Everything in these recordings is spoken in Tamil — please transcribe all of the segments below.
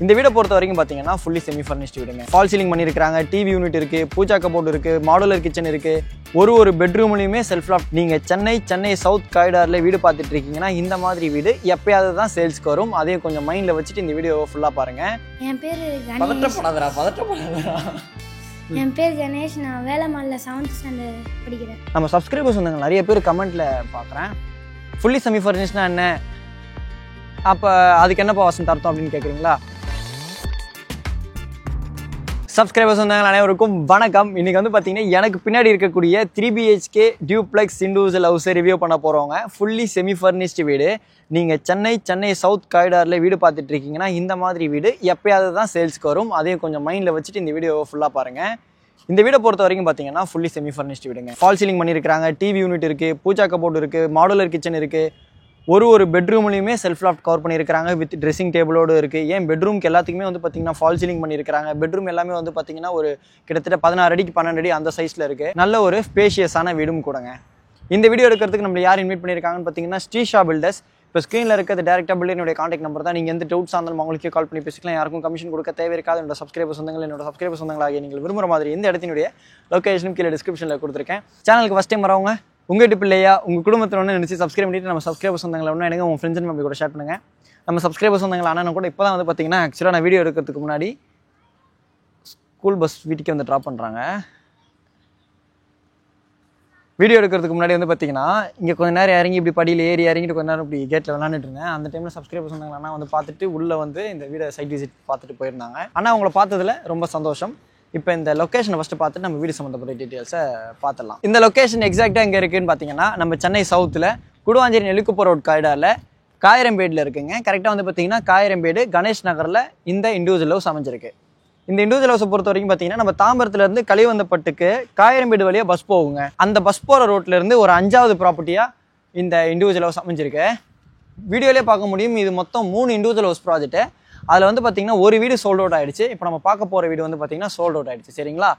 இந்த வீடை பொறுத்த வரைக்கும் பார்த்தீங்கன்னா ஃபுல்லி செமி ஃபர்னிஷ்ட் வீடுங்க. ஃபால் சீலிங் பண்ணியிருக்காங்க, டிவி யூனிட் இருக்குது, பூஜா கபோர்ட் இருக்குது, மாடுலர் கிச்சன் இருக்குது, ஒரு பெட்ரூம்லையுமே செல்ஃப் லாஃப்ட். நீங்கள் சென்னை சவுத் காரிடாரில் வீடு பார்த்துட்டு இருக்கீங்கன்னா இந்த மாதிரி வீடு எப்பயாவது தான் சேல்ஸ்க்கு வரும். அதே கொஞ்சம் மைண்டில் வச்சுட்டு இந்த வீடியோவை ஃபுல்லாக பாருங்கள். என் பேர் பதட்டப்படாதடா. என் பேர் கணேஷ். நான் வேலம்மாளில் 7th ஸ்டாண்டர்ட் படிக்கிறேன். நம்ம சப்ஸ்கிரைபர்ஸ் வந்தாங்க நிறைய பேர் கமெண்ட்டில் பார்க்குறேன், ஃபுல்லி செமி ஃபர்னிஷ்னா என்ன, அப்போ அதுக்கு என்னப்பா வசந்த் அர்த்தம் அப்படின்னு கேட்குறீங்களா? சப்ஸ்கிரைபர்ஸ் வந்தாங்க அனைவருக்கும் வணக்கம். இன்றைக்கி வந்து பார்த்தீங்கன்னா எனக்கு பின்னாடி இருக்கக்கூடிய 3 BHK டியூப்ளெக்ஸ் இண்டிவிஜுவல் ஹவுஸை ரிவ்யூ பண்ண போகிறவங்க. ஃபுல்லி செமி ஃபர்னிஷ்டு வீடு. நீங்கள் சென்னை சவுத் காரிடாரில் வீடு பார்த்துட்டு இருக்கீங்கன்னா இந்த மாதிரி வீடு எப்பயாவது தான் சேல்ஸ்க்கு வரும். அதையும் கொஞ்சம் மைண்டில் வச்சுட்டு இந்த வீடியோவை ஃபுல்லாக பாருங்கள். இந்த வீடை பொறுத்த வரைக்கும் பார்த்தீங்கன்னா ஃபுல்லி செமி ஃபர்னிஷ்டு வீடுங்க. ஃபால் சீலிங் பண்ணியிருக்காங்க, டிவி யூனிட் இருக்குது, பூஜா கபோர்ட் இருக்குது, மாடுலர் கிச்சன் இருக்குது, ஒரு பெட்ரூம்லையுமே செல்ஃப் லாஃப்ட் கவர் பண்ணியிருக்காங்க வித் ட்ரெஸ்ஸிங் டேபிளோடு இருக்குது. ஏன் பெட்ரூம்க்கு எல்லாத்துக்குமே வந்து பார்த்தீங்கன்னா ஃபால் சீலிங் பண்ணியிருக்காங்க. பெட்ரூம் எல்லாமே வந்து பார்த்தீங்கன்னா ஒரு கிட்டத்தட்ட 16 அடிக்கு 12 அடி அந்த சைஸில் இருக்குது. நல்ல ஒரு ஸ்பேஷியஸான வீடும் கூடங்க. இந்த வீடியோ எடுக்கிறதுக்கு நம்ம யார் இன்வைட் பண்ணியிருக்காங்கன்னு பார்த்தீங்கன்னா ஸ்ரீஷா பில்டர்ஸ். இப்போ ஸ்க்ரீனில் இருக்கிறது டேரெக்டாக பில்டருடைய கான்டாக்ட் நம்பர் தான். நீங்கள் எந்த டவுட்ஸ் இருந்தாலும் அவங்களுக்கே கால் பண்ணி பேசிக்கலாம். யாருக்கும் கமிஷன் கொடுக்க தேவையிருக்காது. என்னோட சப்ஸ்கிரைபர் சொந்தங்களாகிய நீங்கள் விரும்புகிற மாதிரி இந்த இடத்தினுடைய லொக்கேஷனும் கீழே டிஸ்கிரிப்ஷனில் கொடுத்துருக்கேன். சேனலுக்கு ஃபஸ்ட் டைம் வரவங்க உங்கள் வீட்டு பிள்ளையா உங்கள் குடும்பத்தில் ஒன்று நினச்சி சப்ஸ்கிரைப் பண்ணிவிட்டு நம்ம சப்ஸ்கிரைபர் சொந்தங்களை ஒன்று எனக்கு உங்கள் ஃப்ரெண்ட்ஸ் ஃபேமிலி கூட ஷேர் பண்ணுங்கள். நம்ம சப்ஸ்கிரைபர் சொந்தங்கள் ஆனால் கூட இப்போ தான் வந்து பார்த்தீங்கன்னா ஆக்சுவலாக நான் வீடியோ எடுக்கிறதுக்கு முன்னாடி ஸ்கூல் பஸ் வீட்டுக்கே வந்து ட்ராப் பண்ணுறாங்க. வீடியோ எடுக்கிறதுக்கு முன்னாடி வந்து பார்த்தீங்கன்னா இங்கே கொஞ்சம் நேரம் இறங்கி இப்படி படியில் ஏறி இறங்கிட்டு கொஞ்சம் நேரம் இப்படி கேட்டில் விளாண்டுட்டு இருந்தேன். அந்த டைமில் சப்ஸ்கிரைபர் சொன்னாங்கன்னா வந்து பார்த்துட்டு உள்ளே வந்து இந்த வீடை சைட் விசிட் பார்த்துட்டு போயிருந்தாங்க. ஆனால் அவங்கள பார்த்ததில் ரொம்ப சந்தோஷம். இப்போ இந்த லொக்கேஷனை ஃபஸ்ட்டு பார்த்துட்டு நம்ம வீடு சம்மந்தப்பட்ட டீட்டெயில்ஸை பார்த்துடலாம். இந்த லொக்கேஷன் எக்ஸாக்டாக எங்கே இருக்குதுன்னு பார்த்தீங்கன்னா நம்ம சென்னை சவுத்தில் குடுவாஞ்சேரி நெல்லிக்குப்பம் ரோட் காரிடாரில் காயிரம்பேடில் இருக்குங்க. கரெக்டாக வந்து பார்த்தீங்கன்னா காயிரம்பேடு கணேஷ் நகரில் இந்த இண்டிவிஜுவல் ஹவுஸ் அமைஞ்சிருக்கு. இந்த இண்டிவிஜுவல் ஹவுஸை பொறுத்த வரைக்கும் பார்த்தீங்கன்னா நம்ம தாம்பரத்துலேருந்து கலிவந்தப்பட்டுக்கு காயிரம்பேடு வழியாக பஸ் போகுங்க. அந்த பஸ் போகிற ரோட்லேருந்து ஒரு 5வது ப்ராப்பர்ட்டியாக இந்த இண்டிவிஜுவல் ஹவுஸ் அமைஞ்சிருக்கு. வீடியோலேயே பார்க்க முடியும். இது மொத்தம் 3 இண்டிவிஜுவல் ஹவுஸ் ப்ராஜெக்ட்டு. அதில் வந்து பார்த்தீங்கன்னா ஒரு வீடு சோல்ட் அவுட் ஆகிடுச்சு. இப்போ நம்ம பார்க்க போகிற வீடு வந்து பார்த்தீங்கன்னா சோல்ட் அவுட் ஆகிடுச்சு. சரிங்களா?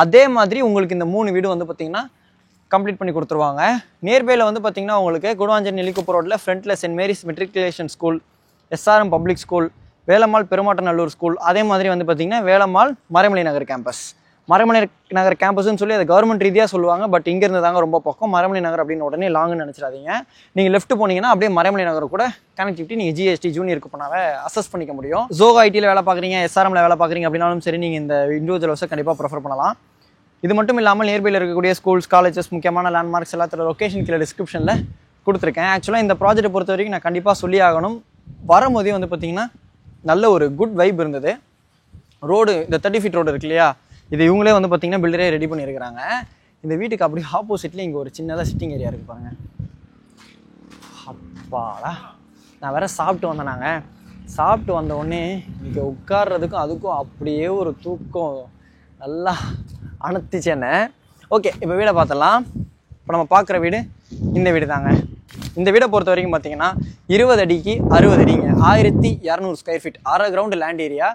அதே மாதிரி உங்களுக்கு இந்த 3 வீடு வந்து பார்த்தீங்கன்னா கம்ப்ளீட் பண்ணி கொடுத்துருவாங்க. நியர்பையில் வந்து பார்த்தீங்கன்னா உங்களுக்கு குடுவாஞ்சேரி நெல்லிக்குப்பம் ரோட்டில் ஃப்ரண்ட்டில் saint Mary's matriculation school, SRM public school, Velammal Perumattanallur school, அதே மாதிரி வந்து பார்த்தீங்கன்னா வேலம்மாள் மறைமலை நகர் கேம்பஸ். மறைமலை நகர் கேம்பஸ்ன்னு சொல்லி அதை கவர்மெண்ட் ரீதியாக சொல்லுவாங்க. பட் இங்கேருந்து தாங்க ரொம்ப பக்கம். மறைமலை நகர் அப்படின்னு உடனே லாங்னு நினச்சிடாதீங்க. நீங்கள் லெஃப்ட் போனீங்கன்னா அப்படியே மறைமலை நகர் கூட கனெக்டிவிட்டி நீங்கள் GST ஜூனியருக்கு போனாவே அசஸ் பண்ணிக்க முடியும். ஜோகா ஐடியில் வேலை பார்க்குறீங்க, SRMல வேலை பார்க்குறீங்க அப்படின்னாலும் சரி நீங்கள் இந்த இண்டிவிஜுவல் ஹவுஸை கண்டிப்பாக ப்ரிஃபர் பண்ணலாம். இது மட்டும் இல்லாமல் நியர்பையில் இருக்கக்கூடிய ஸ்கூல்ஸ், காலேஜஸ், முக்கியமான லேண்ட்மார்க்ஸ் எல்லாத்தோட லொக்கேஷன் கீழே டிஸ்கிரிப்ஷனில் கொடுத்துருக்கேன். ஆக்சுவலாக இந்த ப்ராஜெக்ட்டை பொறுத்த வரைக்கும் நான் கண்டிப்பாக சொல்லி ஆகணும். வரும்போதே வந்து பார்த்தீங்கன்னா நல்ல ஒரு குட் வைப் இருந்தது. ரோடு இந்த 30 feet ரோடு இருக்கு இல்லையா, இது இவங்களே வந்து பார்த்தீங்கன்னா பில்டரே ரெடி பண்ணியிருக்கிறாங்க. இந்த வீட்டுக்கு அப்படி ஆப்போசிட்லேயே இங்கே ஒரு சின்னதாக சிட்டிங் ஏரியா இருக்குது பாருங்கள். அப்பாடா, நான் வேறு சாப்பிட்டு வந்த உடனே இங்கே உட்கார்றதுக்கும் அதுக்கும் அப்படியே ஒரு தூக்கம் நல்லா அனுத்துச்சு என்ன. ஓகே, இப்போ வீடை பார்த்துடலாம். இப்போ நம்ம பார்க்குற வீடு இந்த வீடு தாங்க. இந்த வீடை பொறுத்த வரைக்கும் பார்த்தீங்கன்னா 20 அடிக்கு 60 அடிங்க, 1200 square feet, 1/2 ground land area,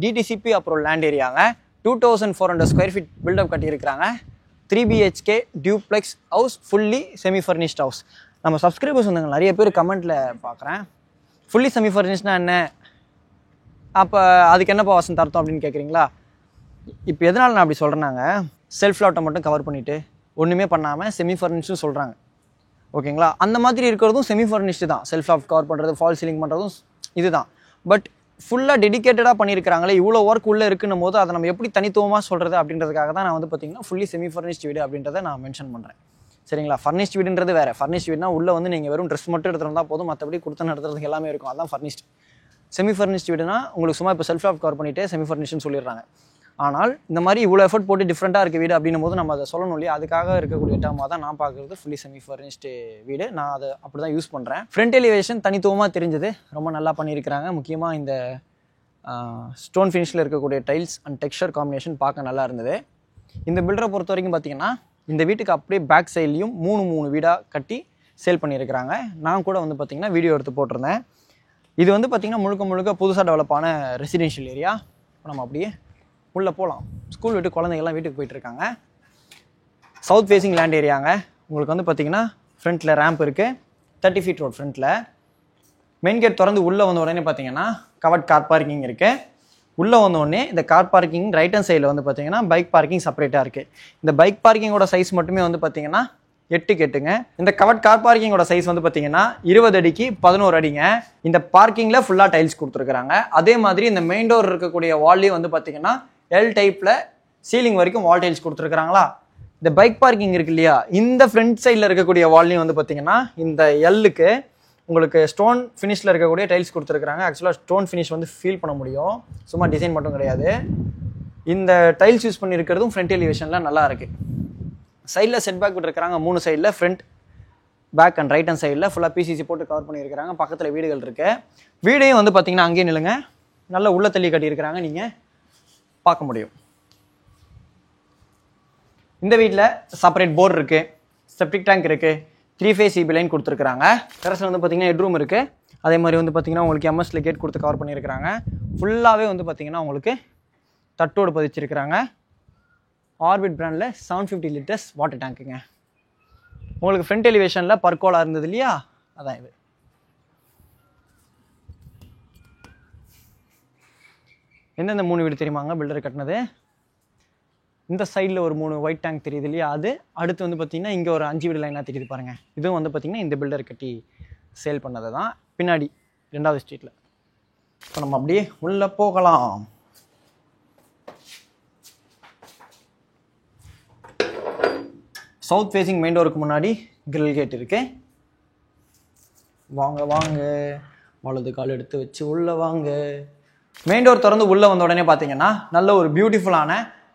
DTCP அப்புறம் லேண்ட் ஏரியாங்க. 2400 ஸ்கொயர் ஃபீட் பில்டப் கட்டியிருக்கிறாங்க. 3 BHK duplex house, fully semi furnished house. நம்ம சப்ஸ்கிரைபர்ஸ் வந்து நிறைய பேர் கமெண்ட்டில் பார்க்குறேன், ஃபுல்லி செமி ஃபர்னிஷ்னா என்ன, அப்போ அதுக்கு என்னப்பா வசந்த் அர்த்தம் அப்படின்னு கேட்குறீங்களா? இப்போ எதனால் நான் அப்படி சொல்கிறேன்னாங்க, செல்ஃப் லாட்டை மட்டும் கவர் பண்ணிவிட்டு ஒன்றுமே பண்ணாமல் செமி ஃபர்னிஷ்டும் சொல்கிறாங்க. ஓகேங்களா? அந்த மாதிரி இருக்கிறதும் செமி ஃபர்னிஷ்டு தான். செல்ஃப் லாஃப்ட் கவர் பண்ணுறது, ஃபால் சீலிங் பண்ணுறதும் இதுதான். பட் ஃபுல்லாக டெடிக்கேட்டடாக பண்ணியிருக்கிறாங்களே, இவ்வளோ ஒர்க் உள்ளே இருக்குன்னும் போது அதை நம்ம எப்படி தனித்துவமாக சொல்கிறது அப்படின்றதுக்காக தான் நான் வந்து பார்த்திங்கன்னா ஃபுல்லி செமி ஃபர்னிஷ்ட் வீடு அப்படின்றத நான் மென்ஷன் பண்ணுறேன். சரிங்களா? ஃபர்னிஷ்ட் வீடுன்றது வேறு. ஃபர்னிஷ்ட் வீடுனா உள்ளே வந்து நீங்கள் வெறும் ட்ரெஸ் மட்டும் எடுத்துகிட்டு வந்தால் போதும், மற்றபடி கொடுத்து நடத்துறதுக்கு எல்லாமே இருக்கும். அதுதான் ஃபர்னிஷ்ட். செமி ஃபர்னிஷ்ட் வீடுனா உங்களுக்கு சும்மா இப்போ செல்ஃப் லாஃப்ட் கவர் பண்ணிவிட்டு செமி ஃபர்னிஷ்ட்னு சொல்லிடுறாங்க. ஆனால் இந்த மாதிரி இவ்வளோ எஃபர்ட் போட்டு டிஃப்ரெண்ட்டாக இருக்க வீடு அப்படின்னும் போது நம்ம அதை சொல்லணும் இல்லையா? அதுக்காக இருக்கக்கூடிய டேர்மாக தான் நான் பார்க்குறது ஃபுல்லி செமி ஃபர்னிஷ்டு வீடு. நான் அதை அப்படி தான் யூஸ் பண்ணுறேன். ஃப்ரண்ட் எலிவேஷன் தனித்துவமாக தெரிஞ்சது, ரொம்ப நல்லா பண்ணியிருக்கிறாங்க. முக்கியமாக இந்த ஸ்டோன் ஃபினிஷில் இருக்கக்கூடிய டைல்ஸ் அண்ட் டெக்ஸ்சர் காம்பினேஷன் பார்க்க நல்லா இருந்தது. இந்த பில்டரை பொறுத்த வரைக்கும் பார்த்திங்கன்னா இந்த வீட்டுக்கு அப்படியே பேக் சைட்லேயும் 3 வீடாக கட்டி சேல் பண்ணியிருக்கிறாங்க. நான் கூட வந்து பார்த்திங்கன்னா வீடியோ எடுத்து போட்டிருந்தேன். இது வந்து பார்த்திங்கன்னா முழுக்க புதுசாக டெவலப்பான ரெசிடென்ஷியல் ஏரியா. இப்போ நம்ம அப்படியே உள்ளே போகலாம். ஸ்கூல் விட்டு குழந்தைங்கள்லாம் வீட்டுக்கு போயிட்டுருக்காங்க. சவுத் ஃபேஸிங் லேண்ட் ஏரியாங்க. உங்களுக்கு வந்து பார்த்திங்கன்னா ஃப்ரண்ட்டில் ரேம்ப் இருக்குது, 30 feet ரோட் ஃப்ரண்ட்டில். மெயின் கேட் திறந்து உள்ளே வந்த உடனே பார்த்தீங்கன்னா கவர்ட் கார் பார்க்கிங் இருக்குது. உள்ளே வந்தோடனே இந்த கார் பார்க்கிங் ரைட் ஹேண்ட் சைடில் வந்து பார்த்தீங்கன்னா பைக் பார்க்கிங் செப்பரேட்டாக இருக்குது. இந்த பைக் பார்க்கிங்கோட சைஸ் மட்டுமே வந்து பார்த்தீங்கன்னா 8 கேட்டுங்க. இந்த கவர்ட் கார் பார்க்கிங்கோட சைஸ் வந்து பார்த்தீங்கன்னா 20 அடிக்கு 11 அடிங்க. இந்த பார்க்கிங்கில் ஃபுல்லாக டைல்ஸ் கொடுத்துருக்குறாங்க. அதே மாதிரி இந்த மெயின் டோர் இருக்கக்கூடிய வால்லையும் வந்து பார்த்தீங்கன்னா எல் டைப்பில் சீலிங் வரைக்கும் வால் டைல்ஸ் கொடுத்துருக்குறாங்களா. இந்த பைக் பார்க்கிங் இருக்கு இல்லையா, இந்த ஃப்ரண்ட் சைடில் இருக்கக்கூடிய வால்லையும் வந்து பார்த்தீங்கன்னா இந்த எல்லுக்கு உங்களுக்கு ஸ்டோன் ஃபினிஷில் இருக்கக்கூடிய டைல்ஸ் கொடுத்துருக்குறாங்க. ஆக்சுவலாக ஸ்டோன் ஃபினிஷ் வந்து ஃபீல் பண்ண முடியும், சும்மா டிசைன் மட்டும் கிடையாது. இந்த டைல்ஸ் யூஸ் பண்ணியிருக்கிறதும் ஃப்ரண்ட் எலிவேஷனில் நல்லா இருக்குது. சைடில் செட் பேக் விட்டுருக்காங்க 3 சைடில், front back and right hand சைடில் ஃபுல்லாக பிசிசி போட்டு கவர் பண்ணியிருக்கிறாங்க. பக்கத்தில் வீடுகள் இருக்குது. வீடையும் வந்து பார்த்தீங்கன்னா அங்கேயே நில்லுங்க, நல்லா உள்ள தள்ளி கட்டியிருக்கிறாங்க, நீங்கள் பார்க்க முடியும். இந்த வீட்டில் செப்பரேட் போர் இருக்குது, செப்டிக் டேங்க் இருக்குது, 3 ஃபேஸ் இபி லைன் கொடுத்துருக்காங்க. டெரஸில் வந்து பார்த்தீங்கன்னா ஹெட்ரூம் இருக்குது. அதே மாதிரி வந்து பார்த்தீங்கன்னா உங்களுக்கு எம்எஸ்ல கேட் கொடுத்து கவர் பண்ணியிருக்கிறாங்க. ஃபுல்லாகவே வந்து பார்த்தீங்கன்னா உங்களுக்கு தட்டோடு பதிச்சிருக்கிறாங்க. ஆர்பிட் பிராண்டில் 750 லிட்டர்ஸ் வாட்டர் டேங்க்குங்க. உங்களுக்கு ஃப்ரண்ட் எலிவேஷனில் பர்கோலா இருந்தது இல்லையா, அதான் இது. எந்தெந்த 3 வீடு தெரியுமாங்க பில்டர் கட்டினது? இந்த சைடில் ஒரு 3 ஒயிட் டேங்க் தெரியுது இல்லையா, அது. அடுத்து வந்து பார்த்தீங்கன்னா இங்கே ஒரு 5 வீடு லைனாக தெரியுது பாருங்கள். இதுவும் வந்து பார்த்தீங்கன்னா இந்த பில்டர் கட்டி சேல் பண்ணதை தான், பின்னாடி 2வது ஸ்ட்ரீட்டில். இப்போ நம்ம அப்படியே உள்ளே போகலாம். சவுத் ஃபேஸிங் மெயின் டோருக்கு முன்னாடி கிரில் கேட் இருக்கு. வாங்க வாங்க, வலது கால் எடுத்து வச்சு உள்ளே வாங்க. மெயின் டோர் திறந்து உள்ளே வந்த உடனே பார்த்தீங்கன்னா நல்ல ஒரு பியூட்டிஃபுல்லான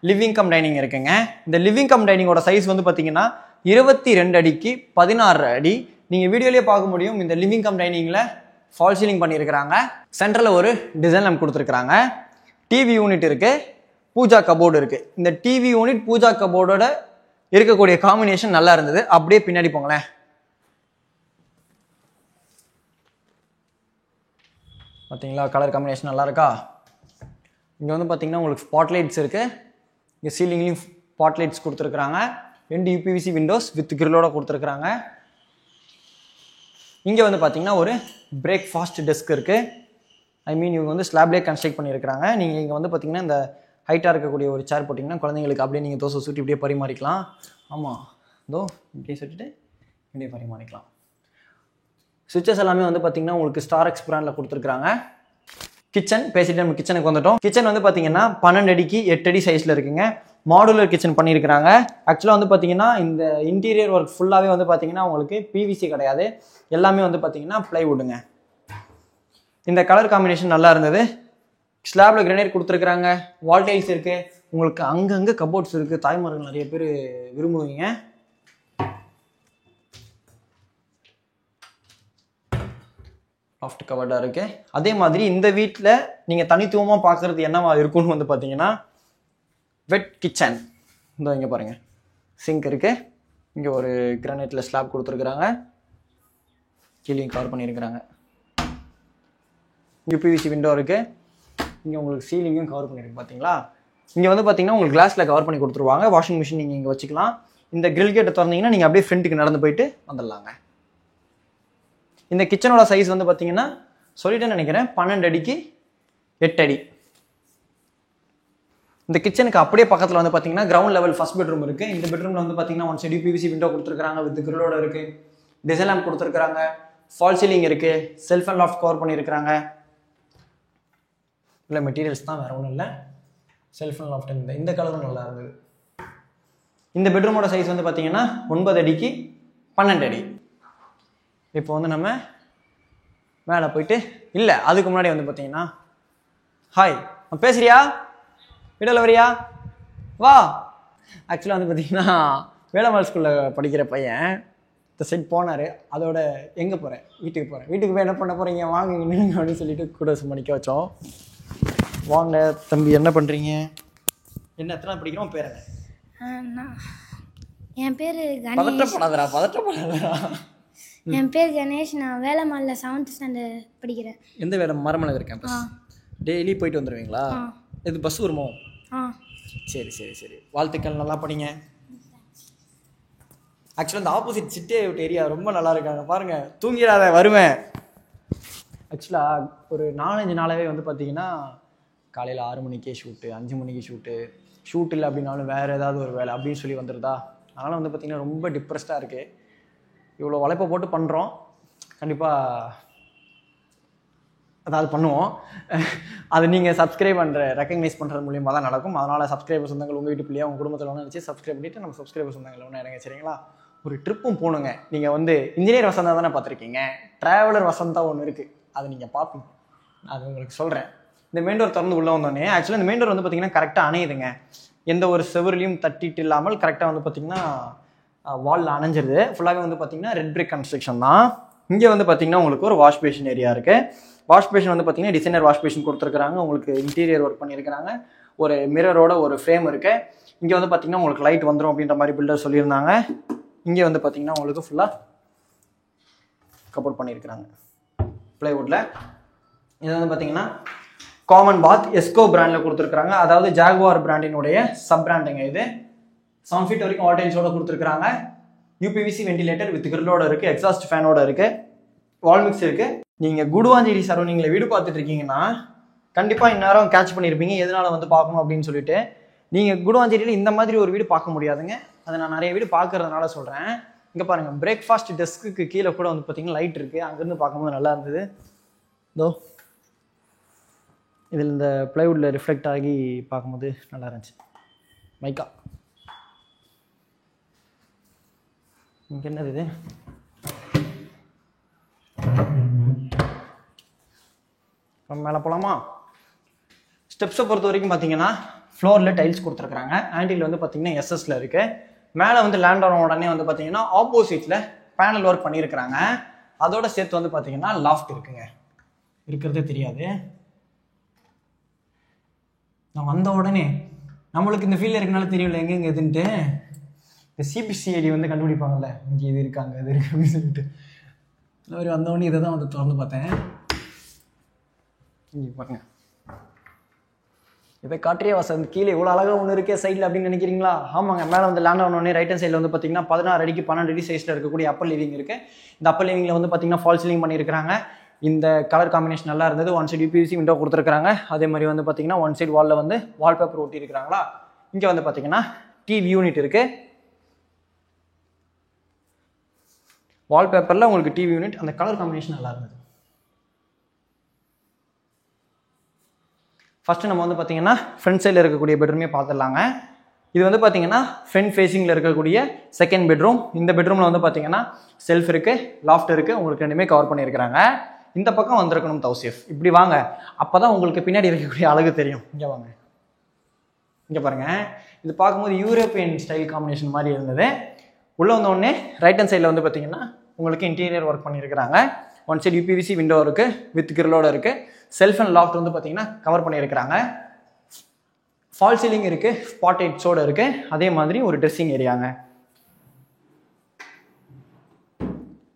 லிவிங் கம் டைனிங் இருக்குங்க. இந்த லிவிங் கம் டைனிங்கோட சைஸ் வந்து பார்த்தீங்கன்னா 22 அடிக்கு 16 அடி. நீங்கள் வீடியோலேயே பார்க்க முடியும். இந்த லிவிங் கம் டைனிங்கில் ஃபால் சீலிங் பண்ணியிருக்கிறாங்க. சென்டரில் ஒரு டிசைன் லேம்ப் கொடுத்துருக்குறாங்க. டிவி யூனிட் இருக்குது, பூஜா கபோர்டு இருக்குது. இந்த டிவி யூனிட் பூஜா கபோர்டோட இருக்கக்கூடிய காம்பினேஷன் நல்லா இருந்தது. அப்படியே பின்னாடி போங்களேன். பார்த்தீங்களா, கலர் காம்பினேஷன் நல்லா இருக்கா? இங்கே வந்து பார்த்தீங்கன்னா உங்களுக்கு ஸ்பாட் லைட்ஸ் இருக்குது. இங்கே சீலிங்லேயும் ஸ்பாட் லைட்ஸ் கொடுத்துருக்குறாங்க. 2 யூபிவிசி விண்டோஸ் வித் கிரிலோட கொடுத்துருக்குறாங்க. இங்கே வந்து பார்த்தீங்கன்னா ஒரு பிரேக்ஃபாஸ்ட் டெஸ்க் இருக்குது. ஐ மீன் இவங்க வந்து ஸ்லாப்லேயே கன்ஸ்ட்ரக்ட் பண்ணியிருக்கிறாங்க. நீங்கள் இங்கே வந்து பார்த்தீங்கன்னா இந்த ஹைட்டாக இருக்கக்கூடிய ஒரு சேர் போட்டிங்கன்னா குழந்தைங்களுக்கு அப்படியே நீங்கள் தோசை சுட்டி இப்படியே பரிமாறிக்கலாம். ஆமாம், இதோ இப்படியே சுட்டிட்டு இப்படியே பரிமாறிக்கலாம். சுவிட்சஸ் எல்லாமே வந்து பார்த்தீங்கன்னா உங்களுக்கு ஸ்டாரெக்ஸ் பிராண்டில் கொடுத்துருக்குறாங்க. கிச்சன் பேசிட்டு நம்ம கிச்சனுக்கு வந்துட்டோம். கிச்சன் வந்து பார்த்தீங்கன்னா 12 அடிக்கு 8 அடி சைஸில் இருக்குங்க. மாடுலர் கிச்சன் பண்ணியிருக்கிறாங்க. ஆக்சுவலாக வந்து பார்த்தீங்கன்னா இந்த இன்டீரியர் ஒர்க் ஃபுல்லாகவே வந்து பார்த்தீங்கன்னா உங்களுக்கு பிவிசி கிடையாது, எல்லாமே வந்து பார்த்தீங்கன்னா ப்ளைவுட்டுங்க. இந்த கலர் காம்பினேஷன் நல்லா இருந்தது. ஸ்லாப்ல கிரானைட் கொடுத்துருக்குறாங்க. வால் டைல்ஸ் இருக்குது. உங்களுக்கு அங்கங்கே கபோர்ட்ஸ் இருக்குது. தாய்மார்கள் நிறைய பேர் விரும்புவீங்க. சாஃப்ட் கவர்டாக இருக்குது. அதே மாதிரி இந்த வீட்டில் நீங்கள் தனித்துவமாக பார்க்குறது என்னவா இருக்குன்னு வந்து பார்த்தீங்கன்னா வெட் கிச்சன். இந்த இங்கே பாருங்கள், சிங்க் இருக்குது. இங்கே ஒரு கிரானைட்டில் ஸ்லாப் கொடுத்துருக்குறாங்க. கீழே கவர் பண்ணியிருக்கிறாங்க. யூபிவிசி விண்டோ இருக்குது. இங்கே உங்களுக்கு சீலிங்கும் கவர் பண்ணியிருக்கு பார்த்தீங்களா. இங்கே வந்து பார்த்தீங்கன்னா உங்களுக்கு கிளாஸில் கவர் பண்ணி கொடுத்துருவாங்க. வாஷிங் மிஷின் நீங்கள் இங்கே வச்சுக்கலாம். இந்த கிரில் கேட்டை திறந்தீங்கன்னா நீங்கள் அப்படியே ஃப்ரண்ட்டுக்கு நடந்து போயிட்டு வந்துடலாங்க. இந்த கிச்சனோட சைஸ் வந்து பார்த்தீங்கன்னா சொல்லிட்டேன்னு நினைக்கிறேன் 12 அடிக்கு 8 அடி. இந்த கிச்சனுக்கு அப்படியே பக்கத்தில் வந்து பார்த்தீங்கன்னா கிரவுண்ட் லெவல் ஃபர்ஸ்ட் பெட்ரூம் இருக்குது. இந்த பெட்ரூமில் வந்து பார்த்தீங்கன்னா 1 சைடு யூபிவிசி விண்டோ கொடுத்துருக்காங்க வித் கிரிலோட இருக்குது. டிசைன் லேம்ப் கொடுத்துருக்காங்க. ஃபால் சீலிங் இருக்குது. செல்ஃப் அண்ட் லாஃப்ட் கவர் பண்ணியிருக்கிறாங்க. இல்லை மெட்டீரியல்ஸ் தான், வேறு ஒன்றும் இல்லை. செல்ஃப் அண்ட் லாஃப்ட் இந்த கலரும் நல்லா இருந்தது. இந்த பெட்ரூமோட சைஸ் வந்து பார்த்தீங்கன்னா 9 அடிக்கு 12 அடி. இப்போ வந்து நம்ம மேலே போயிட்டு, இல்லை அதுக்கு முன்னாடி வந்து பார்த்தீங்கன்னா ஹாய் பேசுறியா, வீடியோவில் வரியா, வா. ஆக்சுவலாக வந்து பார்த்தீங்கன்னா வேலம்மாள் ஸ்கூலில் படிக்கிற பையன் இந்த சைட் போனார். அதோட எங்கே போகிறேன், வீட்டுக்கு போகிறேன். வீட்டுக்கு போய் என்ன பண்ண போகிறீங்க, வாங்க நின்னுங்க அப்படின்னு சொல்லிட்டு கூட நிற்க வச்சோம். வாங்க தம்பி, என்ன பண்ணுறீங்க, என்ன எத்தனை படிக்கிறோம், பேர் என்ன? என் பேர் பதற்றப்படாதரா. என் பேர் கணேஷ். நான் வேலம்மாளில் 7th ஸ்டாண்டர்ட் படிக்கிறேன். எந்த வேலை? மரமலை கேம்பஸ். டெய்லி போயிட்டு வந்துடுவீங்களா? இது பஸ் வருமோ? சரி சரி சரி, வாழ்த்துக்கள், நல்லா படிங்க. ஆக்சுவலாக இந்த ஆப்போசிட் சிட்டே விட்டு ஏரியா ரொம்ப நல்லா இருக்காங்க பாருங்கள். தூங்கிடாத, வருவேன். ஆக்சுவலாக ஒரு 4-5 நாளாகவே வந்து பார்த்தீங்கன்னா காலையில் 6 மணிக்கே ஷூட்டு, 5 மணிக்கு ஷூட் இல்லை அப்படின்னாலும் வேறு ஏதாவது ஒரு வேலை அப்படின்னு சொல்லி வந்துடுதா. அதனால் வந்து பார்த்திங்கன்னா ரொம்ப டிப்ரெஸ்டாக இருக்குது. இவ்வளோ உழைப்பை போட்டு பண்ணுறோம், கண்டிப்பாக அதாவது பண்ணுவோம். அது நீங்கள் சப்ஸ்கிரைப் பண்ணுற ரெக்கக்னைஸ் பண்ணுறது மூலியமாக தான் நடக்கும். அதனால் சப்ஸ்கிரைபர் சொந்தங்கள் உங்கள் வீட்டு பிள்ளையா உங்கள் குடும்பத்தில் ஒன்று நினச்சி சப்ஸ்கிரைப் பண்ணிவிட்டு நம்ம சப்ஸ்கிரைபர் சொந்தங்கள் ஒன்று இறங்க. சரிங்களா? ஒரு ட்ரிப்பும் போகணுங்க. நீங்கள் வந்து இன்ஜினியர் வசந்தா தானே பார்த்துருக்கீங்க, ட்ராவலர் வசந்தா ஒன்று இருக்குது, அதை நீங்கள் பார்ப்பீங்க. நான் அது உங்களுக்கு சொல்கிறேன். இந்த மெயின் டோர் திறந்து உள்ளே வந்தோடனே ஆக்சுவலாக இந்த மெயின் டோர் வந்து பார்த்திங்கன்னா கரெக்டாக அணையுதுங்க. எந்த ஒரு செவர்லையும் தட்டிட்டு இல்லாமல் கரெக்டாக வந்து பார்த்திங்கன்னா வாலில் அணைஞ்சிருது. ஃபுல்லாகவே வந்து பார்த்திங்கன்னா ரெட் பிரிக் கன்ஸ்ட்ரக்ஷன் தான். இங்கே வந்து பார்த்திங்கன்னா உங்களுக்கு ஒரு வாஷ் பேஷன் ஏரியா இருக்குது. வாஷ் பேஷன் வந்து பார்த்திங்கன்னா டிசைனர் வாஷ் பேஷன் கொடுத்துருக்குறாங்க. உங்களுக்கு இன்டீரியர் ஒர்க் பண்ணியிருக்கிறாங்க. ஒரு மிரரோட ஒரு ஃப்ரேம் இருக்குது. இங்கே வந்து பார்த்திங்கன்னா உங்களுக்கு லைட் வந்துடும் அப்படின்ற மாதிரி பில்டர் சொல்லியிருந்தாங்க. இங்கே வந்து பார்த்திங்கன்னா உங்களுக்கு ஃபுல்லாக கப்போர்ட் பண்ணியிருக்கிறாங்க ப்ளைவுட்டில். இது வந்து பார்த்திங்கன்னா காமன் பாத் எஸ்கோ பிராண்டில் கொடுத்துருக்குறாங்க. அதாவது ஜாகுவார் பிராண்டினுடைய சப் பிராண்டுங்க. இது 7 feet வரைக்கும் ஆல்டைல்ஸோட கொடுத்துருக்குறாங்க. யூபிவிசி வென்டிலேட்டர் வித் கிரில்லோட இருக்குது, எக்ஸாஸ்ட் ஃபேனோட இருக்குது, வால்மிக்ஸ் இருக்குது. நீங்கள் குடுவாஞ்சேரி சரௌண்டிங்கில் வீடு பார்த்துட்டு இருக்கீங்கன்னா கண்டிப்பாக இந்நேரம் கேட்ச் பண்ணியிருப்பீங்க எதனால் வந்து பார்க்கணும் அப்படின்னு சொல்லிட்டு. நீங்கள் குடுவாஞ்சேரியில் இந்த மாதிரி ஒரு வீடு பார்க்க முடியாதுங்க. அதை நான் நிறைய வீடு பார்க்கறதுனால சொல்கிறேன். இங்கே பாருங்கள், பிரேக்ஃபாஸ்ட் டெஸ்க்கு கீழே கூட வந்து பார்த்திங்கன்னா லைட் இருக்குது. அங்கேருந்து பார்க்கும்போது நல்லா இருந்தது. இதோ இதில் இந்த ப்ளைவுட்டில் ரிஃப்ளெக்ட் ஆகி பார்க்கும்போது நல்லா இருந்துச்சு. மைக்கா இங்கே என்னது இது? மேலே போகலாமா? ஸ்டெப்ஸை பொறுத்த வரைக்கும் பார்த்தீங்கன்னா ஃப்ளோரில் டைல்ஸ் கொடுத்துருக்குறாங்க. ஆண்டில் வந்து பார்த்தீங்கன்னா எஸ்எஸ்ல இருக்குது. மேலே வந்து லேண்ட் ஆன உடனே வந்து பார்த்தீங்கன்னா ஆப்போசிட்டில் பேனல் ஒர்க் பண்ணியிருக்கிறாங்க. அதோட சேர்த்து வந்து பார்த்தீங்கன்னா லாஃப்ட் இருக்குங்க. இருக்கிறதே தெரியாது. நான் வந்த உடனே நம்மளுக்கு இந்த ஃபீல்டில் இருக்கனால தெரியல எங்கெங்க எதுன்ட்டு. இந்த சிபிசிஐடி வந்து கண்டுபிடிப்பாங்கல்ல, இங்கே இது இருக்காங்க இது இருக்கு அப்படின்னு சொல்லிட்டு. இந்த மாதிரி வந்தவொடனே இதை தான் வந்து திறந்து பார்த்தேன். இங்கே பாருங்க, இதை காற்றியே வசந்த் கீழே இவ்வளோ அழகாக ஒன்று இருக்கே சைடில் அப்படின்னு நினைக்கிறீங்களா? ஆமாங்க. மேலே வந்து லேண்ட் ஆனோடனே ரைட் ஹேண்ட் சைடில் வந்து பார்த்தீங்கன்னா 16 அடிக்கு 12 அடி சைஸில் இருக்கக்கூடிய அப்பர் லிவிங் இருக்குது. இந்த அப்பர் லிவிங்கில் வந்து பார்த்தீங்கன்னா ஃபால் சீலிங் பண்ணியிருக்கிறாங்க. இந்த கலர் காம்பினேஷன் நல்லா இருந்தது. ஒன் சைடு யூபிவிசி விண்டோ கொடுத்துருக்காங்க. அதே மாதிரி வந்து பார்த்தீங்கன்னா ஒன் சைடு வாலில் வந்து வால்பேப்பர் ஒட்டி இருக்கிறாங்களா. இங்கே வந்து பார்த்தீங்கன்னா டிவி யூனிட் இருக்குது. வால்பேப்பரில் உங்களுக்கு டிவி யூனிட், அந்த கலர் காம்பினேஷன் நல்லா இருந்தது. ஃபஸ்ட்டு நம்ம வந்து பார்த்தீங்கன்னா ஃப்ரண்ட் சைடில் இருக்கக்கூடிய பெட்ரூமே பார்த்துடலாங்க. இது வந்து பார்த்தீங்கன்னா ஃப்ரண்ட் ஃபேஸிங்கில் இருக்கக்கூடிய செகண்ட் பெட்ரூம். இந்த பெட்ரூமில் வந்து பார்த்தீங்கன்னா செல்ஃப் இருக்குது, லாஃப்ட் இருக்குது. உங்களுக்கு ரெண்டுமே கவர் பண்ணியிருக்கிறாங்க. இந்த பக்கம் வந்திருக்கணும் தௌசீஃப். இப்படி வாங்க, அப்போ தான் உங்களுக்கு பின்னாடி இருக்கக்கூடிய அழகு தெரியும். இங்கே வாங்க, இங்கே பாருங்கள். இது பார்க்கும்போது யூரோப்பியன் ஸ்டைல் காம்பினேஷன் மாதிரி இருந்தது. உள்ளே வந்தோடனே ரைட் ஹேண்ட் சைடில் வந்து பார்த்தீங்கன்னா உங்களுக்கு இன்டீரியர் ஒர்க் பண்ணியிருக்கிறாங்க. ஒன் சைடு யூபிவிசி விண்டோ இருக்குது வித் கிரில்லோட இருக்குது. செல்ஃப் அண்ட் லாஃப்ட் வந்து பார்த்தீங்கன்னா கவர் பண்ணியிருக்கிறாங்க. ஃபால் சீலிங் இருக்குது, ஸ்பாட் லைட்ஸோடு இருக்குது. அதே மாதிரி ஒரு ட்ரெஸ்ஸிங் ஏரியாங்க.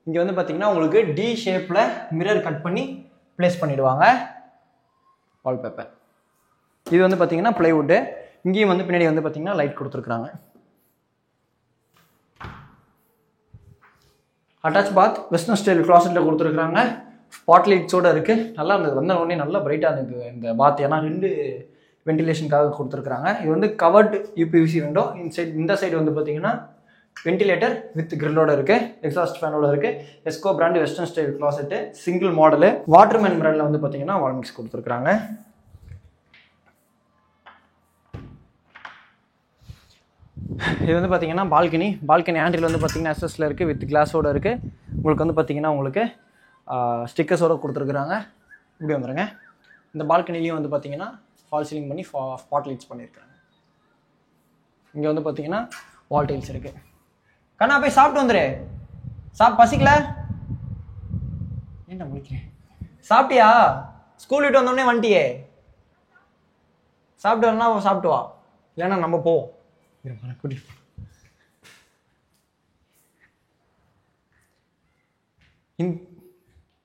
இங்கே வந்து பார்த்தீங்கன்னா உங்களுக்கு டி ஷேப்பில் மிரர் கட் பண்ணி ப்ளேஸ் பண்ணிவிடுவாங்க. வால்பேப்பர் இது வந்து பார்த்தீங்கன்னா ப்ளைவுட்டு. இங்கேயும் வந்து பின்னாடி வந்து பார்த்தீங்கன்னா லைட் கொடுத்துருக்குறாங்க. அட்டாச் பாத் வெஸ்டர்ன் ஸ்டைல் க்ளாசெட்டில் கொடுத்துருக்குறாங்க. ஸ்பாட் லைட்ஸோடு இருக்குது. நல்லா இருந்தது. வந்த உடனே நல்லா பிரைட்டாக இருந்தது இந்த பாத். ஏன்னா 2 வென்டிலேஷனுக்காக கொடுத்துருக்குறாங்க. இது வந்து கவர்டு யூபிவிசி விண்டோ. இந்த சைடு வந்து பார்த்தீங்கன்னா வென்டிலேட்டர் வித் கிரில்லோட இருக்குது, எக்ஸாஸ்ட் ஃபேனோட இருக்குது. Essco brand western style closet, single model. வாட்டர்மேன் பிராண்டில் வந்து பார்த்தீங்கன்னா வால்மிக்ஸ் கொடுத்துருக்குறாங்க. இது வந்து பார்த்தீங்கன்னா பால்கனி ஹேண்டில் வந்து பார்த்தீங்கன்னா எஸ்எஸ்ல இருக்குது, வித் கிளாஸோடு இருக்குது. உங்களுக்கு வந்து பார்த்தீங்கன்னா உங்களுக்கு ஸ்டிக்கர்ஸோடு கொடுத்துருக்குறாங்க. இப்படி வந்துடுங்க. இந்த பால்கனிலையும் வந்து பார்த்தீங்கன்னா ஃபால் சீலிங் பண்ணி ஸ்பாட் லைட்ஸ் பண்ணியிருக்காங்க. இங்கே வந்து பார்த்தீங்கன்னா வால் டைல்ஸ் இருக்குது. கண்ணா போய் சாப்பிட்டு வந்துரு. பசிக்கல? என்ன முடிக்கிறேன்? சாப்பிட்டியா? ஸ்கூல் விட்டு வந்தோடனே வந்துட்டியே. சாப்பிட்டு வரனா சாப்பிட்டு வா, இல்லைன்னா நம்ம போவோம்.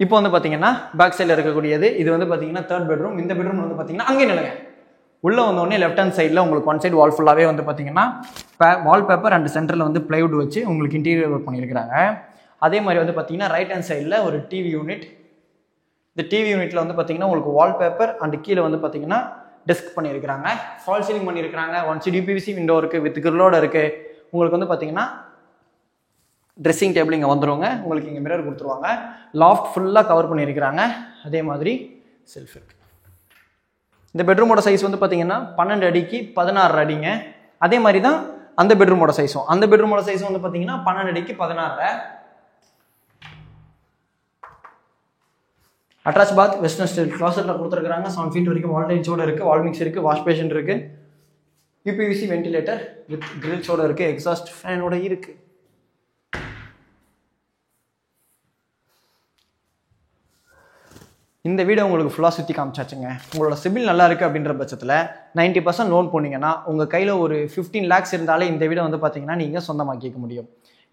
இப்போ வந்து பார்த்தீங்கன்னா பேக் சைடில் இருக்கக்கூடியது. இது வந்து பார்த்தீங்கன்னா 3rd பெட்ரூம். இந்த பெட்ரூம் வந்து பார்த்தீங்கன்னா அங்கே நிலங்க. உள்ளே வந்தோடனே லெஃப்ட் ஹேண்ட் சைடில் உங்களுக்கு ஒன் சைடு வால் ஃபுல்லாகவே வந்து பார்த்தீங்கன்னா வால்பேப்பர் அண்ட் சென்டரில் வந்து ப்ளைவுட் வச்சு உங்களுக்கு இன்டீரியர் ஒர்க் பண்ணியிருக்கிறாங்க. அதே மாதிரி வந்து பார்த்தீங்கன்னா ரைட் ஹேண்ட் சைடில் ஒரு டிவி யூனிட். இந்த டிவி யூனிட்டில் வந்து பார்த்தீங்கன்னா உங்களுக்கு வால்பேப்பர் அண்ட் கீழே வந்து பார்த்தீங்கன்னா டெஸ்க் பண்ணியிருக்கிறாங்க, ஃபால் சீலிங் பண்ணியிருக்கிறாங்க, 1 சைடு யூபிவிசி விண்டோ இருக்குது, வித் கிரிலோட இருக்குது. உங்களுக்கு வந்து பார்த்தீங்கன்னா ட்ரெஸ்ஸிங் டேபிள் இங்கே வந்துடுங்க. உங்களுக்கு இங்கே மிரர் கொடுத்துருவாங்க. லாஃப்ட் ஃபுல்லாக கவர் பண்ணியிருக்கிறாங்க. அதே மாதிரி செல்ஃப் இருக்குது. இந்த பெட்ரூமோட சைஸ் வந்து பார்த்தீங்கன்னா 12 அடிக்கு 16 அடிங்க. அதே மாதிரி தான் அந்த பெட்ரூமோட சைஸும். அந்த பெட்ரூமோட சைஸும் வந்து பார்த்தீங்கன்னா 12 அடிக்கு 16. அட்டாச் பாத் வெஸ்டர்ன் ஸ்டைல் க்ளாசெட்டில் கொடுத்துருக்காங்க. 7 feet வரைக்கும் வால்டேஜோட இருக்குது, வால் மிக்ஸ் இருக்குது, வாஷ் பேஷன் இருக்குது, யூபிவிசி வென்டிலேட்டர் வித் கிரில்ஸோட இருக்குது, எக்ஸாஸ்ட் ஃபேனோட இருக்குது. இந்த வீடியோ உங்களுக்கு ஃபுல்லாக சுற்றி காமிச்சாச்சுங்க. உங்களோட சிபில் நல்லா இருக்குது அப்படின்ற பட்சத்தில் 90% லோன் போனீங்கன்னா உங்கள் கையில் ஒரு 15 lakhs இருந்தாலே இந்த வீடை வந்து பார்த்தீங்கன்னா நீங்கள் சொந்தமாக்கிக்க முடியும்.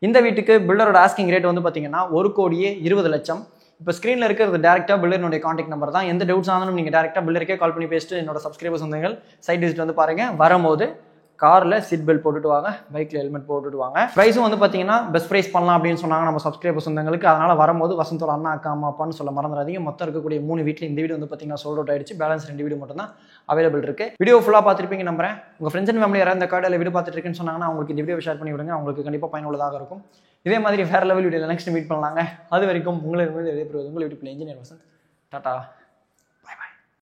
இந்த வீட்டுக்கு பில்டரோட ஆஸ்கிங் ரேட் வந்து பார்த்தீங்கன்னா 1,20,00,000. இப்போ ஸ்க்ரீனில் இருக்கிறது டேரெக்டாக பில்டரினுடைய காண்டாக்ட் நம்பர் தான். எந்த டவுட்ஸ் ஆனாலும் நீங்கள் டேரெக்டாக பில்டருக்கே கால் பண்ணி பேசிட்டு என்னோட சப்ஸ்கிரைபர்ஸ் வந்தீங்க சைட் விசிட் வந்து பாருங்கள். வரும்போது காரில் சீட் பெல்ட் போட்டுட்டு வாங்க, பைக்கில் ஹெல்மெட் போட்டுட்டு வாங்க. ப்ரைஸும் வந்து பார்த்தீங்கன்னா பெஸ்ட் ப்ரைஸ் பண்ணலாம் அப்படின்னு சொன்னாங்க நம்ம சப்ஸ்கிரைபர்ஸ் வந்தவங்களுக்கு. அதனால் வரும்போது வசந்தோட அண்ணா அக்கா அம்மா அப்பான்னு சொல்ல மறந்துடாதீங்க. மொத்தம் இருக்கக்கூடிய 3 வீட்டில் இந்த வீடு வந்து பார்த்தீங்கன்னா சோல்ட் அவுட் ஆயிடுச்சு. பேலன்ஸ் 2 வீடு மட்டும் தான் அவைலபிள் இருக்குது. வீடியோ ஃபுல்லாக பார்த்துருப்பீங்க நம்புறேன். உங்கள் ஃப்ரெண்ட்ஸ் அண்ட் ஃபேமிலி யாராவது இந்த கார்டில் வீடியோ பார்த்துட்டு இருக்குன்னு சொன்னாங்கன்னா அவங்களுக்கு இந்த வீடியோ ஷேர் பண்ணி விடுங்க. அவங்களுக்கு கண்டிப்பாக பயனுள்ளதாக இருக்கும். இதே மாதிரி வேறு லெவல் வீடியோவில் நெக்ஸ்ட் மீட் பண்ணலாங்க. அது வரைக்கும் உங்களை விடைபெறுவது உங்கள் வீட்டு இன்ஜினியர் வசந்த். டாடா.